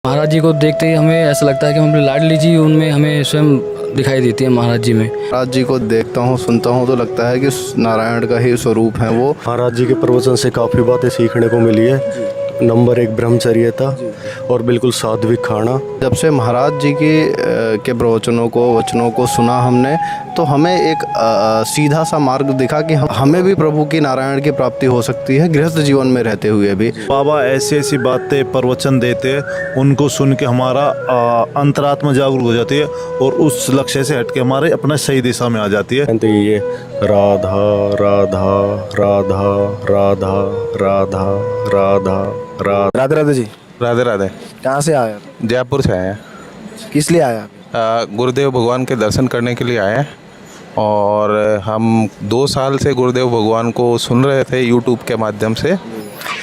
महाराज जी को देखते ही हमें ऐसा लगता है कि हम अपनी लाडली जी उनमें हमें स्वयं दिखाई देती है। महाराज जी में महाराज जी को देखता हूँ, सुनता हूँ तो लगता है कि नारायण का ही स्वरूप है वो। महाराज जी के प्रवचन से काफ़ी बातें सीखने को मिली है। नंबर 1 ब्रह्मचर्यता और बिल्कुल सात्विक खाना। जब से महाराज जी के प्रवचनों को वचनों को सुना हमने, तो हमें एक सीधा सा मार्ग दिखा कि हमें भी प्रभु की नारायण की प्राप्ति हो सकती है गृहस्थ जीवन में रहते हुए भी। बाबा ऐसी ऐसी बातें प्रवचन देते, उनको सुन के हमारा अंतरात्मा जागरूक हो जाती है और उस लक्ष्य से हट के हमारे अपना सही दिशा में आ जाती है। तो ये राधा राधा राधा राधा राधा राधा राधा। राधे राधे जी। राधे राधे। कहाँ से आए आप? जयपुर से आए हैं। किस लिए आए आप? गुरुदेव भगवान के दर्शन करने के लिए आए हैं और हम 2 साल से गुरुदेव भगवान को सुन रहे थे यूट्यूब के माध्यम से,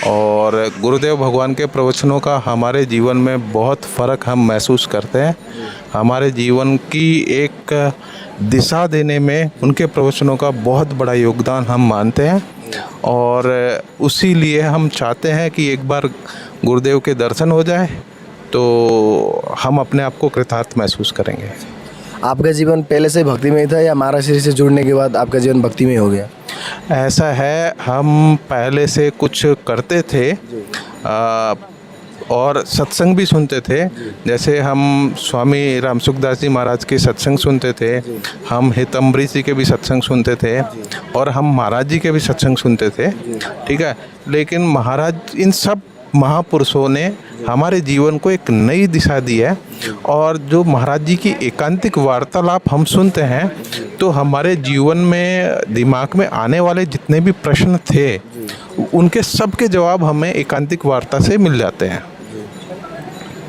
और गुरुदेव भगवान के प्रवचनों का हमारे जीवन में बहुत फ़र्क हम महसूस करते हैं। हमारे जीवन की एक दिशा देने में उनके प्रवचनों का बहुत बड़ा योगदान हम मानते हैं, और उसी लिए हम चाहते हैं कि एक बार गुरुदेव के दर्शन हो जाए तो हम अपने आप को कृतार्थ महसूस करेंगे। आपका जीवन पहले से भक्ति में ही था या महाराज श्री से जुड़ने के बाद आपका जीवन भक्ति में हो गया? ऐसा है, हम पहले से कुछ करते थे और सत्संग भी सुनते थे। जैसे हम स्वामी राम सुखदास जी महाराज के सत्संग सुनते थे, हम हितम्बरी जी के भी सत्संग सुनते थे, और हम महाराज जी के भी सत्संग सुनते थे। ठीक है, लेकिन महाराज, इन सब महापुरुषों ने हमारे जीवन को एक नई दिशा दी है, और जो महाराज जी की एकांतिक वार्तालाप हम सुनते हैं तो हमारे जीवन में दिमाग में आने वाले जितने भी प्रश्न थे उनके सब के जवाब हमें एकांतिक वार्ता से मिल जाते हैं।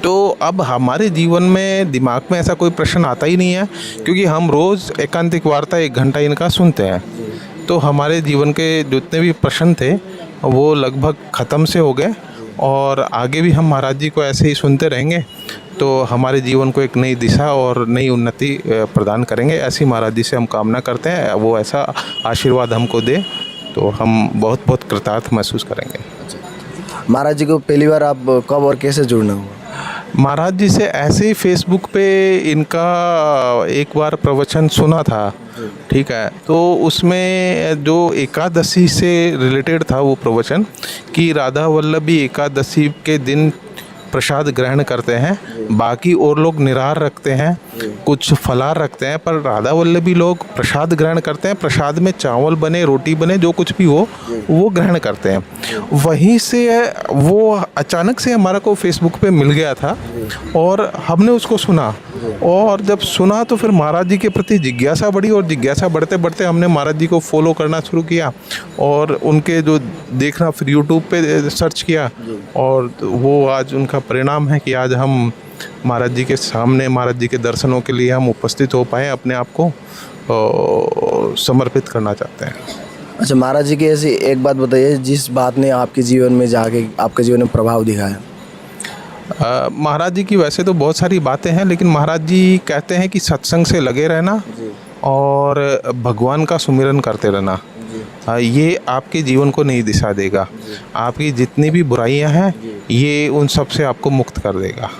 तो अब हमारे जीवन में दिमाग में ऐसा कोई प्रश्न आता ही नहीं है, क्योंकि हम रोज़ एकांतिक वार्ता 1 घंटा इनका सुनते हैं। तो हमारे जीवन के जितने भी प्रश्न थे वो लगभग ख़त्म से हो गए, और आगे भी हम महाराज जी को ऐसे ही सुनते रहेंगे तो हमारे जीवन को एक नई दिशा और नई उन्नति प्रदान करेंगे। ऐसी महाराज जी से हम कामना करते हैं, वो ऐसा आशीर्वाद हमको दे तो हम बहुत बहुत कृतार्थ महसूस करेंगे। महाराज जी को पहली बार आप कब और कैसे जुड़ना हुआ? महाराज जी से ऐसे ही फेसबुक पे इनका एक बार प्रवचन सुना था। ठीक है, तो उसमें जो एकादशी से रिलेटेड था वो प्रवचन, कि राधा वल्लभी एकादशी के दिन प्रसाद ग्रहण करते हैं, बाकी और लोग निराहार रखते हैं, कुछ फलाहार रखते हैं, पर राधा वल्लभी लोग प्रसाद ग्रहण करते हैं। प्रसाद में चावल बने, रोटी बने, जो कुछ भी हो वो ग्रहण करते हैं। वहीं से वो अचानक से हमारा को फेसबुक पे मिल गया था और हमने उसको सुना, और जब सुना तो फिर महाराज जी के प्रति जिज्ञासा बढ़ी, और जिज्ञासा बढ़ते बढ़ते हमने महाराज जी को फॉलो करना शुरू किया और उनके जो देखना फिर यूट्यूब पे सर्च किया, और वो आज उनका परिणाम है कि आज हम महाराज जी के सामने, महाराज जी के दर्शनों के लिए हम उपस्थित हो पाए, अपने आप को समर्पित करना चाहते हैं। अच्छा, महाराज जी की ऐसी एक बात बताइए जिस बात ने आपके जीवन में जाके आपके जीवन में प्रभाव दिखाया। महाराज जी की वैसे तो बहुत सारी बातें हैं, लेकिन महाराज जी कहते हैं कि सत्संग से लगे रहना और भगवान का सुमिरन करते रहना, ये आपके जीवन को नई दिशा देगा। आपकी जितनी भी बुराइयां हैं ये उन सब से आपको मुक्त कर देगा।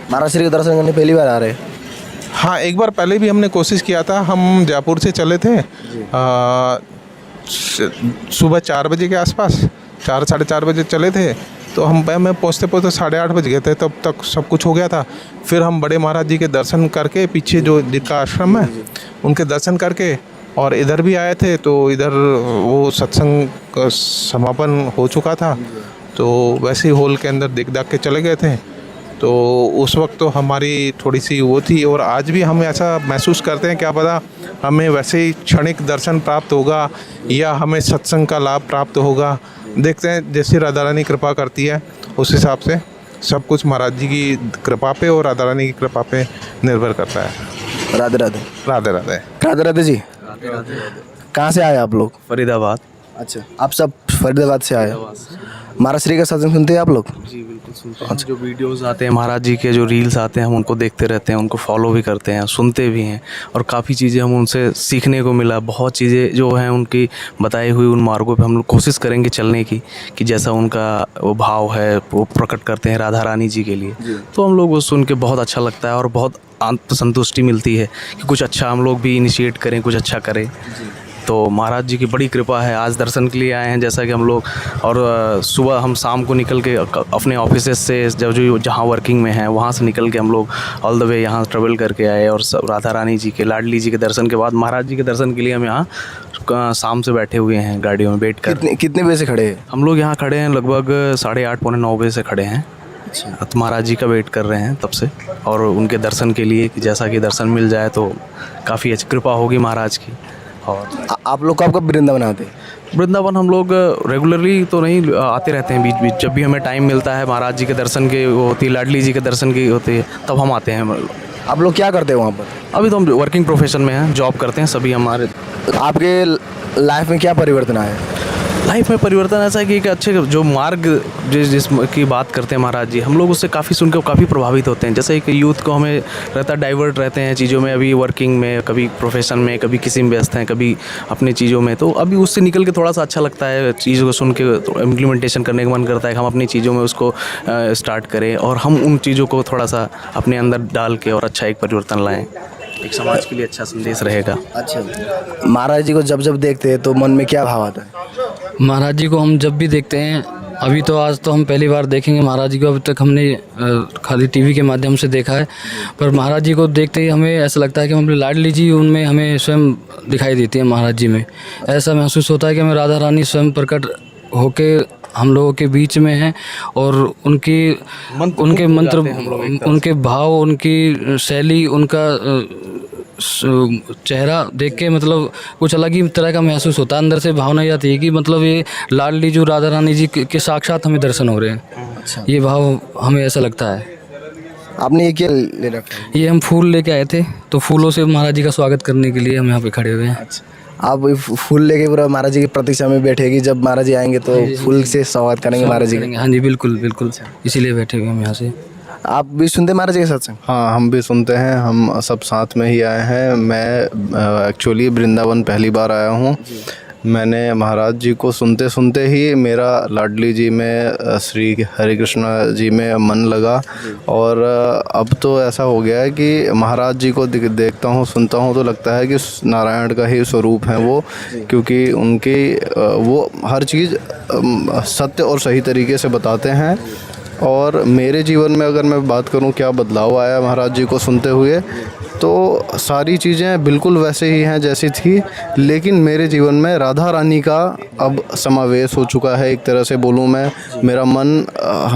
महाराज श्री के दर्शन करने पहली बार आ रहे हैं? हाँ, एक बार पहले भी हमने कोशिश किया था। हम जयपुर से चले थे सुबह 4 बजे के आसपास, 4 साढ़े 4 बजे चले थे, तो हम पहुँचते पहुँचते 8:30 बज गए थे, तब तक सब कुछ हो गया था। फिर हम बड़े महाराज जी के दर्शन करके, पीछे जो जिनका आश्रम है उनके दर्शन करके, और इधर भी आए थे, तो इधर वो सत्संग का समापन हो चुका था, तो वैसे ही हॉल के अंदर देख दाख के चले गए थे। तो उस वक्त तो हमारी थोड़ी सी वो थी, और आज भी हम ऐसा महसूस करते हैं, क्या पता हमें वैसे ही क्षणिक दर्शन प्राप्त होगा या हमें सत्संग का लाभ प्राप्त होगा। देखते हैं, जैसी राधा रानी कृपा करती है उस हिसाब से सब कुछ महाराज जी की कृपा पे और राधा रानी की कृपा पे निर्भर करता है। राधे राधे। राधे राधे। राधे राधे जी। कहाँ से आए आप लोग? फरीदाबाद। अच्छा, आप सब फरीदाबाद से आए? महाराज श्री का सत्संग सुनते हैं आप लोग? जी बिल्कुल। सुनते हैं, जो वीडियोस आते हैं महाराज जी के, जो रील्स आते हैं हम उनको देखते रहते हैं, उनको फॉलो भी करते हैं, सुनते भी हैं और काफ़ी चीज़ें हम उनसे सीखने को मिला। बहुत चीज़ें जो हैं उनकी बताई हुई उन मार्गों पे हम लोग कोशिश करेंगे चलने की, कि जैसा उनका वो भाव है वो प्रकट करते हैं राधा रानी जी के लिए, तो हम लोग वो सुन के बहुत अच्छा लगता है और बहुत संतुष्टि मिलती है कि कुछ अच्छा हम लोग भी इनिशिएट करें, कुछ अच्छा करें। तो महाराज जी की बड़ी कृपा है। आज दर्शन के लिए आए हैं जैसा कि हम लोग, और सुबह हम शाम को निकल के अपने ऑफिस से जो जहाँ वर्किंग में हैं वहाँ से निकल के हम लोग ऑल द वे यहाँ ट्रेवल करके आए, और राधा रानी जी के, लाडली जी के दर्शन के बाद महाराज जी के दर्शन के लिए हम यहाँ शाम से बैठे हुए हैं गाड़ियों में बैठ कर। कितने बजे से खड़े हैं? हम लोग यहाँ खड़े हैं लगभग 8:30 पौने 9 बजे से खड़े हैं। तो महाराज जी का वेट कर रहे हैं तब से, और उनके दर्शन के लिए कि जैसा कि दर्शन मिल जाए तो काफ़ी अच्छी कृपा होगी महाराज की। और आप लोग कब वृंदावन आते हैं? वृंदावन हम लोग रेगुलरली तो नहीं आते रहते हैं, बीच बीच जब भी हमें टाइम मिलता है, महाराज जी के दर्शन की होती है, लाडली जी के दर्शन की होती है, तब हम आते हैं। आप लोग क्या करते हैं वहाँ पर? अभी तो हम वर्किंग प्रोफेशन में हैं, जॉब करते हैं सभी हमारे। आपके लाइफ में क्या परिवर्तन आया? लाइफ में परिवर्तन ऐसा है कि एक अच्छे जो मार्ग जिस की बात करते हैं महाराज जी, हम लोग उससे काफ़ी सुन के काफ़ी प्रभावित होते हैं। जैसे एक यूथ को हमें रहता डाइवर्ट रहते हैं चीज़ों में, अभी वर्किंग में, कभी प्रोफेशन में, कभी किसी में व्यस्त हैं, कभी अपने चीज़ों में, तो अभी उससे निकल के थोड़ा सा अच्छा लगता है, चीज़ों को सुन के इम्प्लीमेंटेशन करने का मन करता है कि हम अपनी चीज़ों में उसको स्टार्ट करें और हम उन चीज़ों को थोड़ा सा अपने अंदर डाल के और अच्छा एक परिवर्तन लाएँ, एक समाज के लिए अच्छा संदेश रहेगा। अच्छा, महाराज जी को जब जब देखते हैं तो मन में क्या भाव आता है? महाराज जी को हम जब भी देखते हैं, अभी तो आज तो हम पहली बार देखेंगे महाराज जी को, अभी तक हमने खाली टीवी के माध्यम से देखा है, पर महाराज जी को देखते ही हमें ऐसा लगता है कि हम अपनी लाडली जी उनमें हमें स्वयं दिखाई देती है। महाराज जी में ऐसा महसूस होता है कि हमें राधा रानी स्वयं प्रकट होके हम लोगों के बीच में हैं, और उनके मंत्र, उनके भाव, उनकी शैली, उनका चेहरा देख के मतलब कुछ अलग ही तरह का महसूस होता है। अंदर से भावना ये आती है कि मतलब ये लाडली जो राधा रानी जी के साक्षात हमें दर्शन हो रहे हैं। अच्छा, ये भाव हमें ऐसा लगता है। आपने ये क्या ले रखा है? ये हम फूल लेके आए थे, तो फूलों से महाराज जी का स्वागत करने के लिए हम यहाँ पे खड़े हुए हैं। आप फूल लेके पूरा महाराज जी की प्रतीक्षा में बैठेगी, जब महाराज जी आएंगे तो फूल से स्वागत करेंगे महाराज जी का? हाँ जी, बिल्कुल बिल्कुल, इसीलिए बैठे हुए हम यहाँ से। आप भी सुनते हैं महाराज जी के सत्संग? हाँ, हम भी सुनते हैं, हम सब साथ में ही आए हैं। मैं एक्चुअली वृंदावन पहली बार आया हूँ। मैंने महाराज जी को सुनते सुनते ही मेरा लाडली जी में, श्री हरे कृष्ण जी में मन लगा, और अब तो ऐसा हो गया है कि महाराज जी को देखता हूँ, सुनता हूँ तो लगता है कि नारायण का ही स्वरूप है वो, क्योंकि उनकी वो हर चीज़ सत्य और सही तरीके से बताते हैं। और मेरे जीवन में अगर मैं बात करूं क्या बदलाव आया महाराज जी को सुनते हुए, तो सारी चीज़ें बिल्कुल वैसे ही हैं जैसी थी, लेकिन मेरे जीवन में राधा रानी का अब समावेश हो चुका है। एक तरह से बोलूं मैं, मेरा मन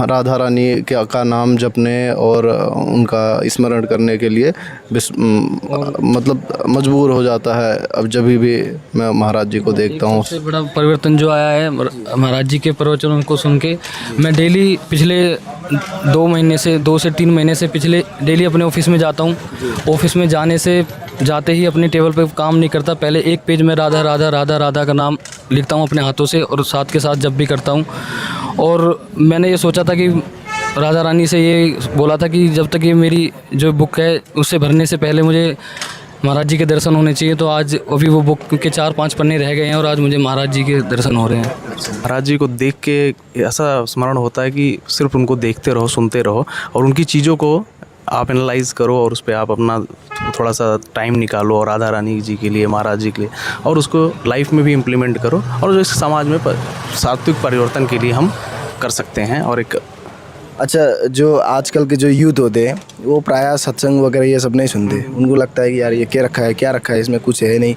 राधा रानी का नाम जपने और उनका स्मरण करने के लिए मतलब मजबूर हो जाता है अब जब भी मैं महाराज जी को देखता हूँ। सबसे बड़ा परिवर्तन जो आया है महाराज जी के प्रवचनों को सुन के, मैं डेली पिछले 2 से 3 महीने से पिछले डेली अपने ऑफिस में जाता हूँ। ऑफिस में जाते ही अपने टेबल पे काम नहीं करता, पहले एक पेज में राधा राधा राधा राधा का नाम लिखता हूँ अपने हाथों से, और साथ के साथ जब भी करता हूँ। और मैंने ये सोचा था कि राधा रानी से ये बोला था कि जब तक ये मेरी जो बुक है उससे भरने से पहले मुझे महाराज जी के दर्शन होने चाहिए। तो आज अभी वो बुक के 4-5 पन्ने रह गए हैं और आज मुझे महाराज जी के दर्शन हो रहे हैं। महाराज जी को देख के ऐसा स्मरण होता है कि सिर्फ उनको देखते रहो, सुनते रहो, और उनकी चीज़ों को आप एनालाइज करो और उस पर आप अपना थोड़ा सा टाइम निकालो, और राधा रानी जी के लिए, महाराज जी के लिए, और उसको लाइफ में भी इम्प्लीमेंट करो, और जो इस समाज में सात्विक परिवर्तन के लिए हम कर सकते हैं। और एक अच्छा, जो आजकल के जो यूथ होते हैं वो प्रायः सत्संग वगैरह ये सब नहीं सुनते, उनको लगता है कि यार ये क्या रखा है, इसमें कुछ है नहीं,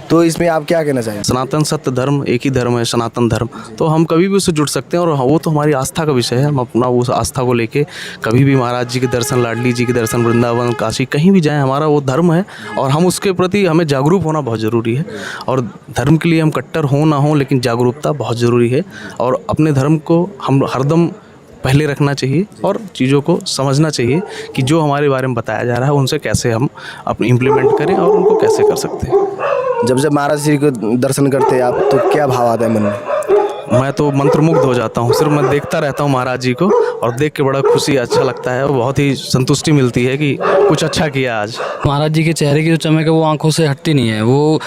तो इसमें आप क्या कहना चाहेंगे? सनातन सत्य धर्म एक ही धर्म है, सनातन धर्म, तो हम कभी भी उससे जुड़ सकते हैं, और वो तो हमारी आस्था का विषय है। हम अपना उस आस्था को लेके कभी भी महाराज जी के दर्शन, लाडली जी के दर्शन, वृंदावन, काशी, कहीं भी जाएं, हमारा वो धर्म है, और हम उसके प्रति हमें जागरूक होना बहुत ज़रूरी है। और धर्म के लिए हम कट्टर हो ना हो, लेकिन जागरूकता बहुत ज़रूरी है, और अपने धर्म को हम हरदम पहले रखना चाहिए, और चीज़ों को समझना चाहिए कि जो हमारे बारे में बताया जा रहा है उनसे कैसे हम अपने इम्प्लीमेंट करें और उनको कैसे कर सकते हैं। जब महाराज जी को दर्शन करते हैं आप, तो क्या भाव आता है मन में? मैं तो मंत्रमुग्ध हो जाता हूँ। सिर्फ मैं देखता रहता हूँ महाराज जी को, और देख के बड़ा खुशी अच्छा लगता है, बहुत ही संतुष्टि मिलती है कि कुछ अच्छा किया आज। महाराज जी के चेहरे की जो चमक है वो आंखों से हटती नहीं है। वो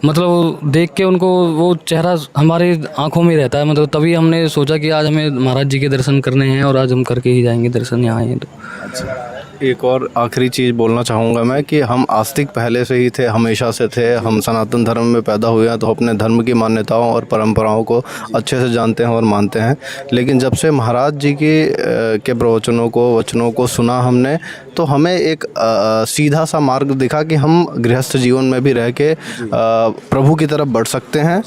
मतलब देख के उनको वो चेहरा हमारी आंखों में रहता है। मतलब तभी हमने सोचा कि आज हमें महाराज जी के दर्शन करने हैं और आज हम करके ही जाएंगे दर्शन यहाँ आए तो। एक और आखिरी चीज़ बोलना चाहूँगा मैं कि हम आस्तिक पहले से ही थे, हमेशा से थे। हम सनातन धर्म में पैदा हुए हैं तो अपने धर्म की मान्यताओं और परंपराओं को अच्छे से जानते हैं और मानते हैं। लेकिन जब से महाराज जी के वचनों को सुना हमने, तो हमें एक सीधा सा मार्ग दिखा कि हम गृहस्थ जीवन में भी रह के प्रभु की तरफ बढ़ सकते हैं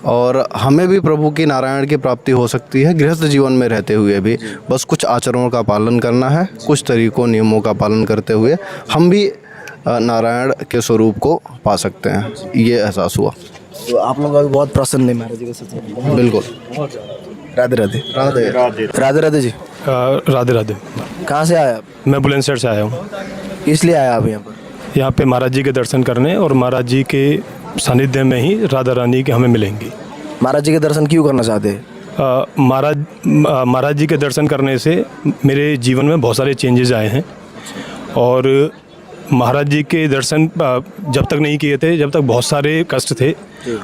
और हमें भी प्रभु की नारायण की प्राप्ति हो सकती है गृहस्थ जीवन में रहते हुए भी। बस कुछ आचरणों का पालन करना है, कुछ तरीकों नियमों का पालन करते हुए हम भी नारायण के स्वरूप को पा सकते हैं, ये एहसास हुआ। तो आप लोगों का भी बहुत प्रसन्न है महाराज जी के साथ। बिल्कुल। राधे राधे। राधे राधे राधे जी। राधे राधे। कहाँ से आए आप? मैं बुलंदशहर से आया हूँ। इसलिए आए आप यहाँ पर? यहाँ पे महाराज जी के दर्शन करने, और महाराज जी के सानिध्य में ही राधा रानी के हमें मिलेंगी। महाराज जी के दर्शन क्यों करना चाहते हैं? महाराज जी के दर्शन करने से मेरे जीवन में बहुत सारे चेंजेस आए हैं। और महाराज जी के दर्शन जब तक नहीं किए थे, जब तक बहुत सारे कष्ट थे,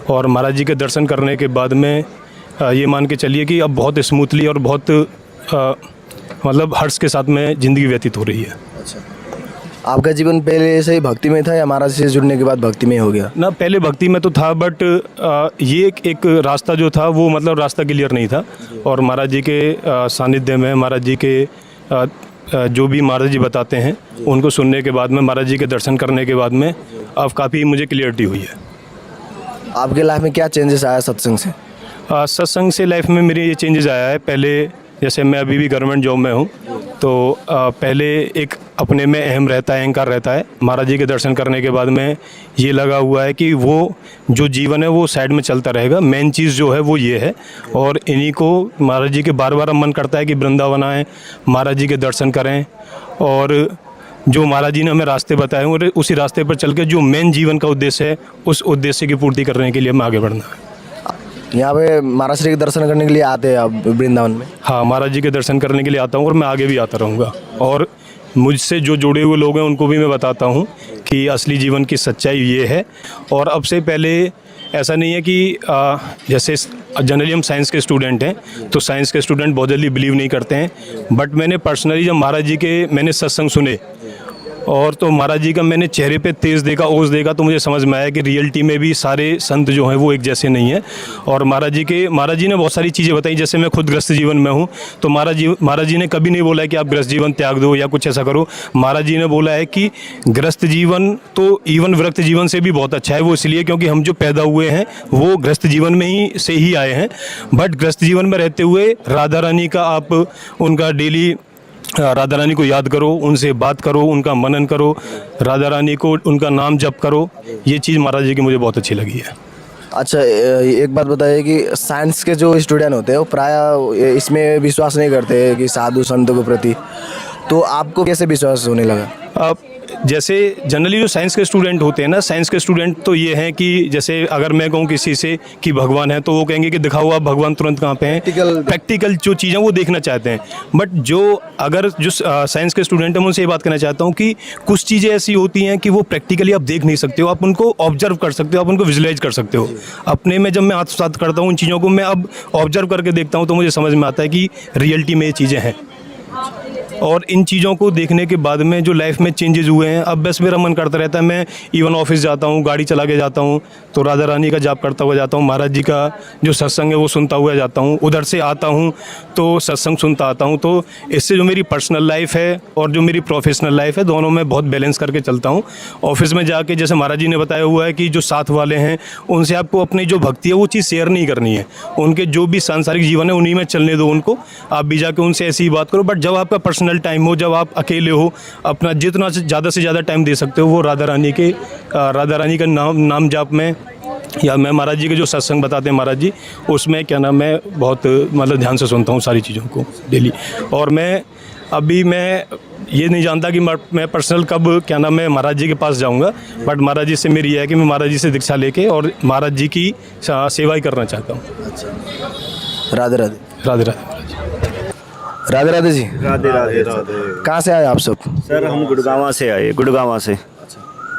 और महाराज जी के दर्शन करने के बाद में ये मान के चलिए कि अब बहुत स्मूथली और बहुत मतलब हर्ष के साथ में ज़िंदगी व्यतीत हो रही है। आपका जीवन पहले से ही भक्ति में था या महाराज से जुड़ने के बाद भक्ति में हो गया? ना, पहले भक्ति में तो था, बट ये एक रास्ता जो था वो मतलब रास्ता क्लियर नहीं था। और महाराज जी के सानिध्य में, महाराज जी के जो भी महाराज जी बताते हैं उनको सुनने के बाद में, महाराज जी के दर्शन करने के बाद में अब काफ़ी मुझे क्लियरिटी हुई है। आपके लाइफ में क्या चेंजेस आया सत्संग से? सत्संग से लाइफ में मेरी ये चेंजेस आया है। पहले जैसे मैं अभी भी गवर्नमेंट जॉब में हूँ, तो पहले एक अपने में अहम रहता है, अहंकार रहता है। महाराज जी के दर्शन करने के बाद में ये लगा हुआ है कि वो जो जीवन है वो साइड में चलता रहेगा, मेन चीज़ जो है वो ये है। और इन्हीं को महाराज जी के बार बार मन करता है कि वृंदावन आएँ, महाराज जी के दर्शन करें, और जो महाराज जी ने हमें रास्ते बताए और उसी रास्ते पर चल के जो मेन जीवन का उद्देश्य है उस उद्देश्य की पूर्ति करने के लिए हमें आगे बढ़ना है। यहाँ पे महाराज श्री के दर्शन करने के लिए आते हैं आप वृंदावन में? हाँ, महाराज जी के दर्शन करने के लिए आता हूँ और मैं आगे भी आता रहूँगा। और मुझसे जो जुड़े हुए लोग हैं उनको भी मैं बताता हूँ कि असली जीवन की सच्चाई ये है। और अब से पहले ऐसा नहीं है कि जैसे जनरली हम साइंस के स्टूडेंट हैं, तो साइंस के स्टूडेंट बहुत जल्दी बिलीव नहीं करते हैं। बट मैंने पर्सनली जब महाराज जी के मैंने सत्संग सुने, और तो महाराज जी का मैंने चेहरे पे तेज़ देखा, ओज देखा, तो मुझे समझ में आया कि रियलिटी में भी सारे संत जो हैं वो एक जैसे नहीं हैं। और महाराज जी ने बहुत सारी चीज़ें बताई। जैसे मैं खुद ग्रस्त जीवन में हूँ, तो महाराज जी ने कभी नहीं बोला है कि आप ग्रस्त जीवन त्याग दो या कुछ ऐसा करो। महाराज जी ने बोला है कि ग्रस्त जीवन तो इवन विरक्त जीवन से भी बहुत अच्छा है। वो इसलिए क्योंकि हम जो पैदा हुए हैं वो ग्रस्त जीवन में ही से ही आए हैं। बट ग्रस्त जीवन में रहते हुए राधा रानी का आप उनका डेली राधा रानी को याद करो, उनसे बात करो, उनका मनन करो, राधा रानी को उनका नाम जप करो। ये चीज़ महाराज जी की मुझे बहुत अच्छी लगी है। अच्छा, एक बात बताइए कि साइंस के जो स्टूडेंट होते हैं वो प्रायः इसमें विश्वास नहीं करते कि साधु संतों के प्रति, तो आपको कैसे विश्वास होने लगा? अब जैसे जनरली जो साइंस के स्टूडेंट होते हैं ना, साइंस के स्टूडेंट तो ये हैं कि जैसे अगर मैं कहूँ किसी से कि भगवान है, तो वो कहेंगे कि दिखाओ आप भगवान तुरंत कहाँ पे हैं। प्रैक्टिकल जो चीज़ें वो देखना चाहते हैं। बट जो साइंस के स्टूडेंट हैं, उनसे ये बात करना चाहता हूँ कि कुछ चीज़ें ऐसी होती हैं कि वो प्रैक्टिकली आप देख नहीं सकते हो, आप उनको ऑब्जर्व कर सकते हो, आप उनको विजुलाइज कर सकते हो। अपने में जब मैं आत्मसात करता हूँ उन चीज़ों को, मैं अब ऑब्जर्व करके देखता हूँ, तो मुझे समझ में आता है कि रियलिटी में ये चीज़ें हैं। और इन चीज़ों को देखने के बाद में जो लाइफ में चेंजेस हुए हैं, अब बस मेरा मन करता रहता है, मैं इवन ऑफिस जाता हूँ, गाड़ी चला के जाता हूँ, तो राधा रानी का जाप करता हुआ जाता हूँ, महाराज जी का जो सत्संग है वो सुनता हुआ जाता हूँ, उधर से आता हूँ तो सत्संग सुनता आता हूँ। तो इससे जो मेरी पर्सनल लाइफ है और जो मेरी प्रोफेशनल लाइफ है, दोनों में बहुत बैलेंस करके चलता हूँ। ऑफिस में जाके जैसे महाराज जी ने बताया हुआ है कि जो साथ वाले हैं उनसे आपको अपनी जो भक्ति है वो चीज़ शेयर नहीं करनी है, उनके जो भी सांसारिक जीवन है उन्हीं में चलने दो उनको, आप भी जाके उनसे ऐसी ही बात करो। बट जब आपका पर्सनल टाइम हो, जब आप अकेले हो, अपना जितना ज़्यादा से ज़्यादा टाइम दे सकते हो वो राधा रानी का नाम जाप में, या मैं महाराज जी के जो सत्संग बताते हैं महाराज जी, उसमें क्या नाम, मैं बहुत मतलब ध्यान से सुनता हूँ सारी चीज़ों को डेली। और मैं ये नहीं जानता कि मैं पर्सनल कब क्या नाम मैं महाराज जी के पास जाऊंगा, बट महाराज जी से मेरी है कि मैं महाराज जी से दीक्षा लेके और महाराज जी की सेवा ही करना चाहता हूँ। राधे राधे। राधे राधे। राधे राधे जी। राधे राधे राधे। कहाँ से आए आप सब? सर हम गुड़गांव से आए, गुड़गांव से।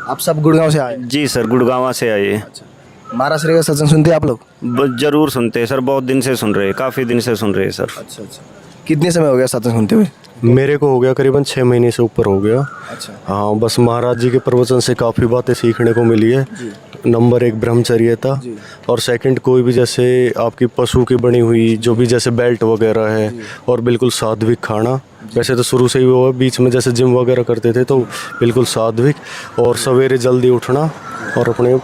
आप सब गुड़गांव से आए? जी सर, गुड़गांव से आए। महाराज श्री का सत्संग सुनते हैं आप लोग? जरूर सुनते हैं सर, बहुत दिन से सुन रहे हैं, काफ़ी दिन से सुन रहे हैं सर। अच्छा। कितने समय हो गया सत्संग सुनते हुए? मेरे को हो गया करीबन 6 महीने से ऊपर हो गया। अच्छा। हाँ, बस महाराज जी के प्रवचन से काफ़ी बातें सीखने को मिली है। नंबर 1 ब्रह्मचर्यता, और सेकंड कोई भी जैसे आपकी पशु की बनी हुई जो भी जैसे बेल्ट वगैरह है, और बिल्कुल सात्विक खाना। वैसे तो शुरू से ही वो है, बीच में जैसे जिम वगैरह करते थे तो बिल्कुल सात्विक, और सवेरे जल्दी उठना और अपने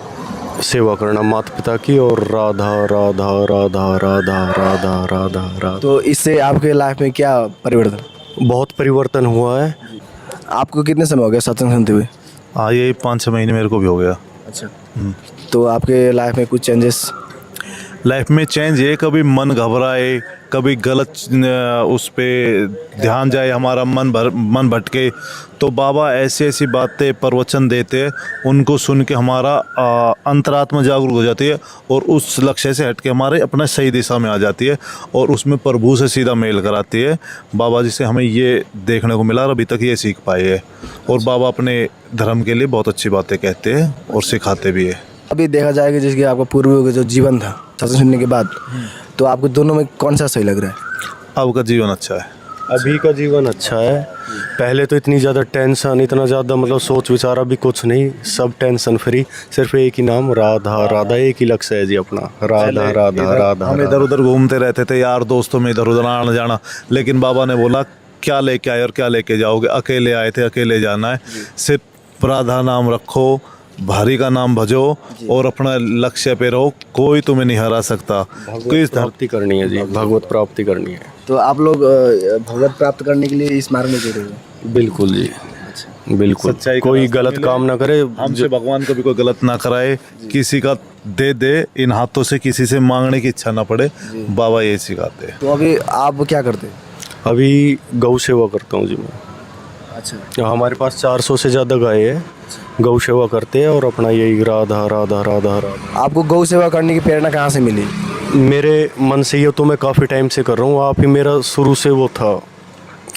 सेवा करना माता पिता की, और राधा राधा राधा राधा राधा राधा राधा। तो इससे आपके लाइफ में क्या परिवर्तन? बहुत परिवर्तन हुआ है। आपको कितने समय हो गया सत्संग सुनते हुए? हाँ, यही 5-6 महीने मेरे को भी हो गया। अच्छा। तो आपके लाइफ में कुछ चेंजेस? लाइफ में चेंज ये, कभी मन घबराए, कभी गलत उस पे ध्यान जाए, हमारा मन भटके, तो बाबा ऐसी ऐसी बातें प्रवचन देते हैं, उनको सुन के हमारा अंतरात्मा जागरूक हो जाती है, और उस लक्ष्य से हट के हमारे अपना सही दिशा में आ जाती है, और उसमें प्रभु से सीधा मेल कराती है। बाबा जी से हमें ये देखने को मिला और अभी तक ये सीख पाए है, और बाबा अपने धर्म के लिए बहुत अच्छी बातें कहते हैं और सिखाते भी है। अभी देखा जाए कि जिसके आपका पूर्वजों का जो जीवन था सत्संग सुनने के बाद, तो आपको दोनों में कौन सा सही लग रहा है? अब का जीवन अच्छा है। अभी का जीवन अच्छा है। पहले तो इतनी ज़्यादा टेंशन, इतना ज़्यादा मतलब सोच विचार अभी कुछ नहीं, सब टेंशन फ्री, सिर्फ एक ही नाम राधा राधा, एक ही लक्ष्य है जी अपना, राधा राधा राधा। हम इधर उधर घूमते रहते थे यार दोस्तों में, इधर उधर आना जाना, लेकिन बाबा ने बोला क्या लेके आए और क्या लेके जाओगे, अकेले आए थे अकेले जाना है, सिर्फ राधा नाम रखो, भारी का नाम भजो, और अपना लक्ष्य पे रहो, कोई तुम्हें नहीं हरा सकता। भगवत प्राप्ति करनी है जी, भगवत प्राप्ति करनी है। तो आप लोग भगवत प्राप्त करने के लिए इस मार्ग में जुड़े हुए? बिल्कुल जी, बिल्कुल। सच्चाई का कोई रास्ता गलत मिले, काम ना करे, हमसे भगवान कभी कोई गलत ना कराए, किसी का दे इन हाथों से किसी से मांगने की इच्छा ना पड़े, बाबा ये सिखाते हैं। तो अभी आप क्या करते हैं? अभी गौ सेवा करता हूँ जी मैं। अच्छा। हमारे पास 400 से ज़्यादा गाय है, गौ सेवा करते हैं, और अपना यही राधा राधा राधा राधा। आपको गौ सेवा करने की प्रेरणा कहाँ से मिली? मेरे मन से ये तो मैं काफ़ी टाइम से कर रहा हूँ, आप ही मेरा शुरू से वो था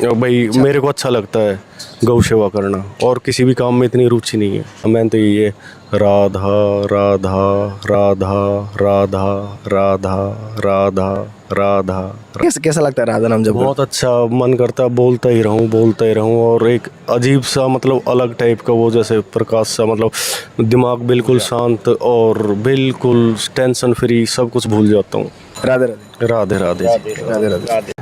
भाई, मेरे को अच्छा लगता है गौ सेवा करना, और किसी भी काम में इतनी रुचि नहीं है। मैंने तो ये राधा राधा राधा राधा राधा राधा राधा। कैसा लगता है राधा नाम जब? बहुत अच्छा मन करता है, बोलता ही रहूं, और एक अजीब सा मतलब अलग टाइप का वो जैसे प्रकाश सा, मतलब दिमाग बिल्कुल शांत और बिल्कुल टेंशन फ्री, सब कुछ भूल जाता हूँ। राधे राधे। राधे राधे। राधे राधे।